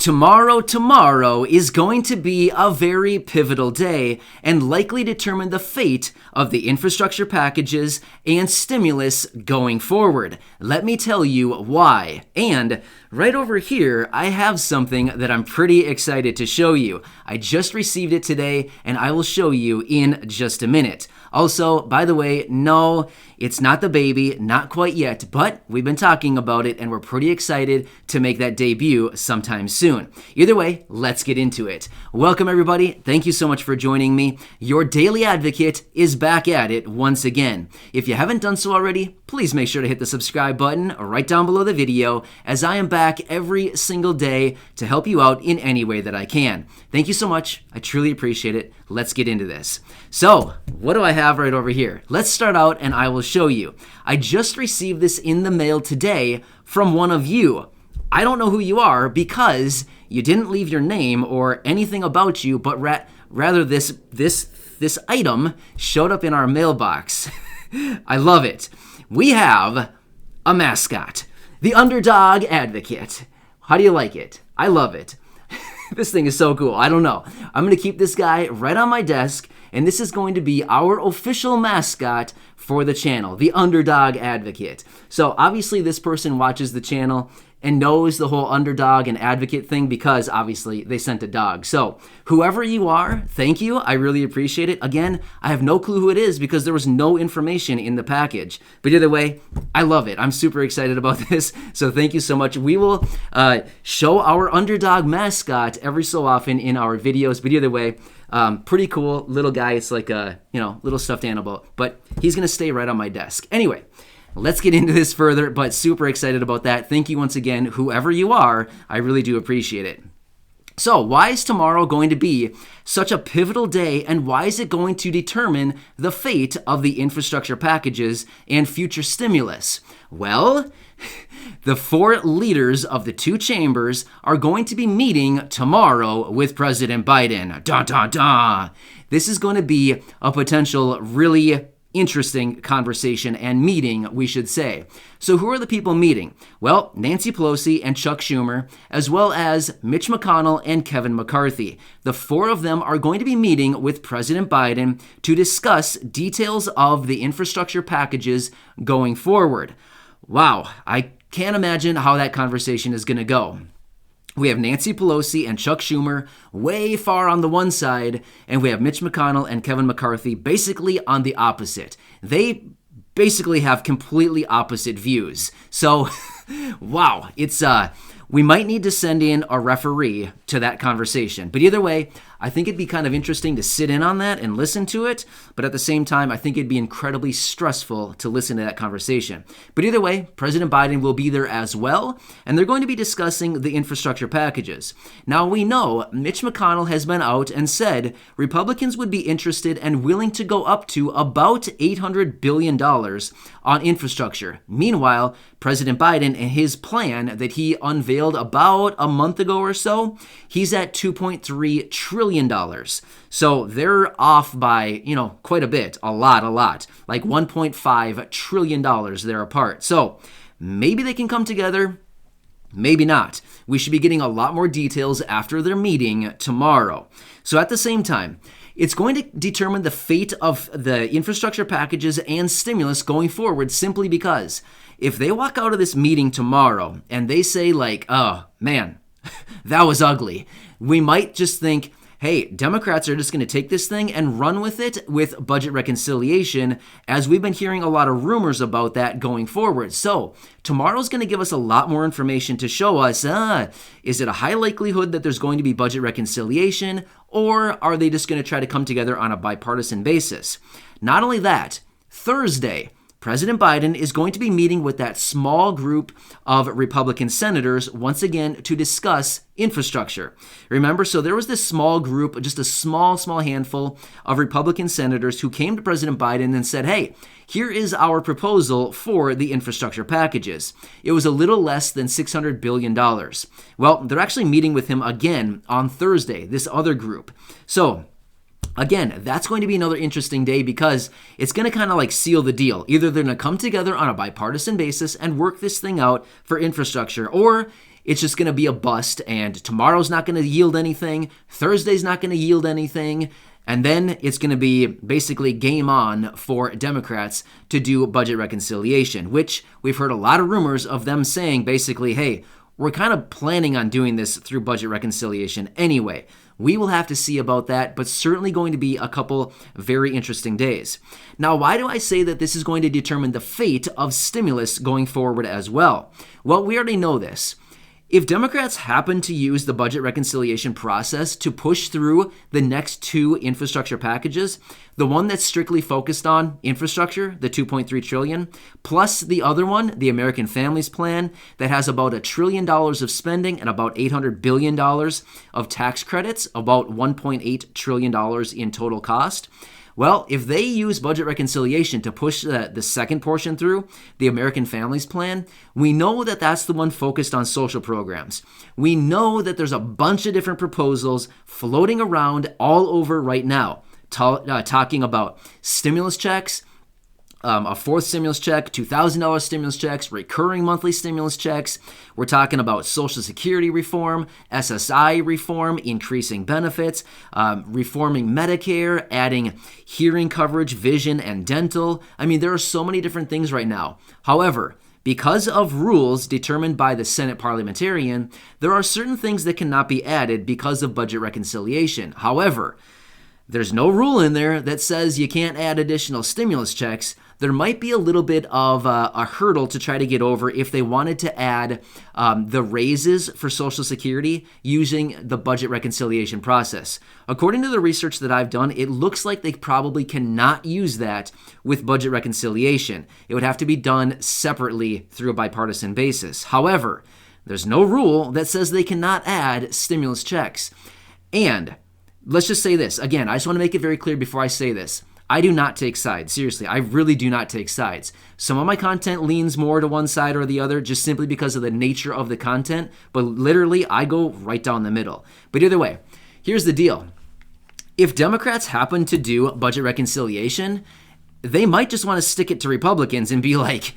Tomorrow is going to be a very pivotal day and likely determine the fate of the infrastructure packages and stimulus going forward. Let me tell you why. And right over here, I have something that I'm pretty excited to show you. I just received it today, and I will show you in just a minute. Also, by the way, no, it's not the baby, not quite yet, but we've been talking about it, and we're pretty excited to make that debut sometime soon. Either way, let's get into it. Welcome, everybody. Thank you so much for joining me. Your daily advocate is back at it once again. If you haven't done so already, please make sure to hit the subscribe button right down below the video, as I am back every single day to help you out in any way that I can. Thank you so much. I truly appreciate it. Let's get into this. So, what do I have right over here? Let's start out and I will show you. I just received this in the mail today from one of you. I don't know who you are because you didn't leave your name or anything about you, but rather this item showed up in our mailbox. I love it. We have a mascot, the underdog advocate. How do you like it? I love it. This thing is so cool. I don't know. I'm going to keep this guy right on my desk, and this is going to be our official mascot for the channel, the underdog advocate. So obviously this person watches the channel and knows the whole underdog and advocate thing because obviously they sent a dog. So whoever you are, thank you. I really appreciate it. Again, I have no clue who it is because there was no information in the package. But either way, I love it. I'm super excited about this. So thank you so much. We will show our underdog mascot every so often in our videos. But either way, pretty cool little guy. It's like a, little stuffed animal, but he's going to stay right on my desk. Anyway, let's get into this further, but super excited about that. Thank you once again, whoever you are. I really do appreciate it. So why is tomorrow going to be such a pivotal day, and why is it going to determine the fate of the infrastructure packages and future stimulus? Well, the four leaders of the two chambers are going to be meeting tomorrow with President Biden. Dun, dun, dun. This is going to be a potential really interesting conversation and meeting, we should say. So who are the people meeting? Well, Nancy Pelosi and Chuck Schumer, as well as Mitch McConnell and Kevin McCarthy. The four of them are going to be meeting with President Biden to discuss details of the infrastructure packages going forward. Wow, I can't imagine how that conversation is going to go. We have Nancy Pelosi and Chuck Schumer way far on the one side, and we have Mitch McConnell and Kevin McCarthy basically on the opposite. They basically have completely opposite views. So, wow, we might need to send in a referee to that conversation. But either way, I think it'd be kind of interesting to sit in on that and listen to it. But at the same time, I think it'd be incredibly stressful to listen to that conversation. But either way, President Biden will be there as well, and they're going to be discussing the infrastructure packages. Now, we know Mitch McConnell has been out and said Republicans would be interested and willing to go up to about $800 billion on infrastructure. Meanwhile, President Biden and his plan that he unveiled about a month ago or so, he's at $2.3 trillion. So they're off by, quite a bit, a lot, like $1.5 trillion they're apart. So maybe they can come together, maybe not. We should be getting a lot more details after their meeting tomorrow. So at the same time, it's going to determine the fate of the infrastructure packages and stimulus going forward, simply because if they walk out of this meeting tomorrow and they say like, oh man, that was ugly, we might just think, hey, Democrats are just going to take this thing and run with it with budget reconciliation, as we've been hearing a lot of rumors about that going forward. So tomorrow's going to give us a lot more information to show us, is it a high likelihood that there's going to be budget reconciliation, or are they just going to try to come together on a bipartisan basis? Not only that, Thursday, President Biden is going to be meeting with that small group of Republican senators once again to discuss infrastructure. Remember, so there was this small group, just a small handful of Republican senators who came to President Biden and said, hey, here is our proposal for the infrastructure packages. It was a little less than $600 billion. Well, they're actually meeting with him again on Thursday, this other group. So again, that's going to be another interesting day because it's going to kind of like seal the deal. Either they're going to come together on a bipartisan basis and work this thing out for infrastructure, or it's just going to be a bust, and tomorrow's not going to yield anything, Thursday's not going to yield anything, and then it's going to be basically game on for Democrats to do budget reconciliation, which we've heard a lot of rumors of them saying basically, hey, we're kind of planning on doing this through budget reconciliation anyway. We will have to see about that, but certainly going to be a couple very interesting days. Now, why do I say that this is going to determine the fate of stimulus going forward as well? Well, we already know this. If Democrats happen to use the budget reconciliation process to push through the next two infrastructure packages, the one that's strictly focused on infrastructure, the $2.3 trillion, plus the other one, the American Families Plan, that has about $1 trillion of spending and about $800 billion of tax credits, about $1.8 trillion in total cost. Well, if they use budget reconciliation to push the second portion through, the American Families Plan, we know that that's the one focused on social programs. We know that there's a bunch of different proposals floating around all over right now, talking about stimulus checks, a fourth stimulus check, $2,000 stimulus checks, recurring monthly stimulus checks. We're talking about Social Security reform, SSI reform, increasing benefits, reforming Medicare, adding hearing coverage, vision, and dental. I mean, there are so many different things right now. However, because of rules determined by the Senate parliamentarian, there are certain things that cannot be added because of budget reconciliation. However, there's no rule in there that says you can't add additional stimulus checks. There might be a little bit of a hurdle to try to get over if they wanted to add the raises for Social Security using the budget reconciliation process. According to the research that I've done, it looks like they probably cannot use that with budget reconciliation. It would have to be done separately through a bipartisan basis. However, there's no rule that says they cannot add stimulus checks. And let's just say this. Again, I just want to make it very clear before I say this. I do not take sides. Seriously, I really do not take sides. Some of my content leans more to one side or the other just simply because of the nature of the content, but literally I go right down the middle. But either way, here's the deal. If Democrats happen to do budget reconciliation, they might just want to stick it to Republicans and be like,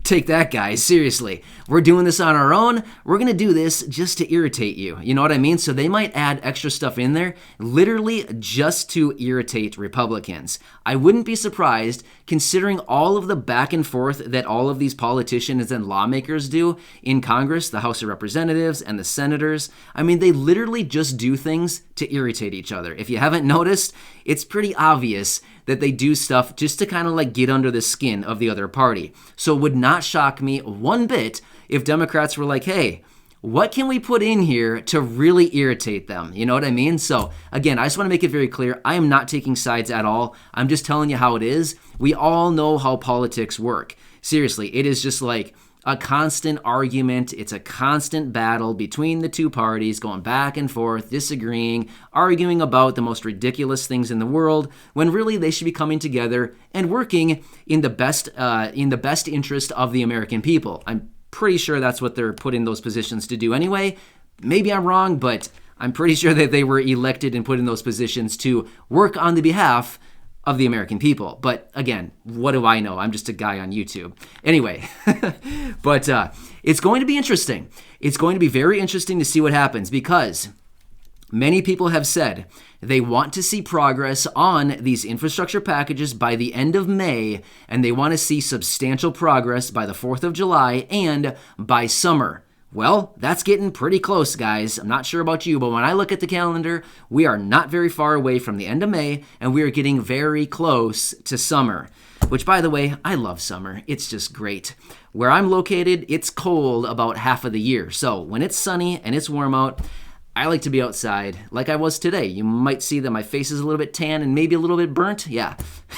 take that, guys, seriously. We're doing this on our own. We're going to do this just to irritate you. You know what I mean? So they might add extra stuff in there, literally just to irritate Republicans. I wouldn't be surprised, considering all of the back and forth that all of these politicians and lawmakers do in Congress, the House of Representatives and the senators. I mean, they literally just do things to irritate each other. If you haven't noticed, it's pretty obvious that they do stuff just to kind of like get under the skin of the other party. So it would not shock me one bit if Democrats were like, hey, what can we put in here to really irritate them? You know what I mean? So again, I just want to make it very clear. I am not taking sides at all. I'm just telling you how it is. We all know how politics work. Seriously, it is just like a constant argument. It's a constant battle between the two parties, going back and forth, disagreeing, arguing about the most ridiculous things in the world, when really they should be coming together and working in the best interest of the American people. I'm pretty sure that's what they're put in those positions to do anyway. Maybe I'm wrong, but I'm pretty sure that they were elected and put in those positions to work on the behalf of the American people. But again, what do I know? I'm just a guy on YouTube. Anyway, but it's going to be interesting. It's going to be very interesting to see what happens because many people have said they want to see progress on these infrastructure packages by the end of May, and they want to see substantial progress by the 4th of July and by summer. Well, that's getting pretty close, guys. I'm not sure about you, but when I look at the calendar, we are not very far away from the end of May, and we are getting very close to summer, which, by the way, I love summer. It's just great. Where I'm located, it's cold about half of the year, so when it's sunny and it's warm out, I like to be outside like I was today. You might see that my face is a little bit tan and maybe a little bit burnt. Yeah,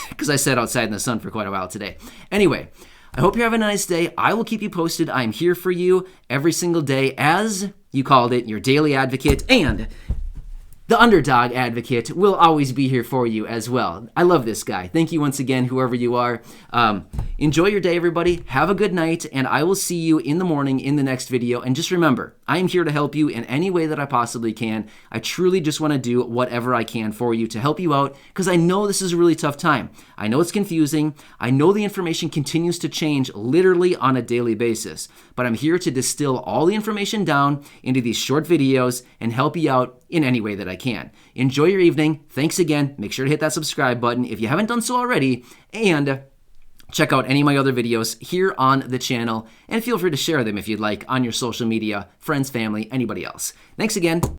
because I sat outside in the sun for quite a while today. Anyway, I hope you're having a nice day. I will keep you posted. I'm here for you every single day as, you called it, your daily advocate. And The underdog advocate will always be here for you as well. I love this guy. Thank you once again, whoever you are. Enjoy your day, everybody. Have a good night, and I will see you in the morning in the next video. And just remember, I am here to help you in any way that I possibly can. I truly just want to do whatever I can for you to help you out, because I know this is a really tough time. I know it's confusing. I know the information continues to change literally on a daily basis, but I'm here to distill all the information down into these short videos and help you out in any way that I can. Enjoy your evening. Thanks again. Make sure to hit that subscribe button if you haven't done so already, and check out any of my other videos here on the channel, and feel free to share them if you'd like on your social media, friends, family, anybody else. Thanks again.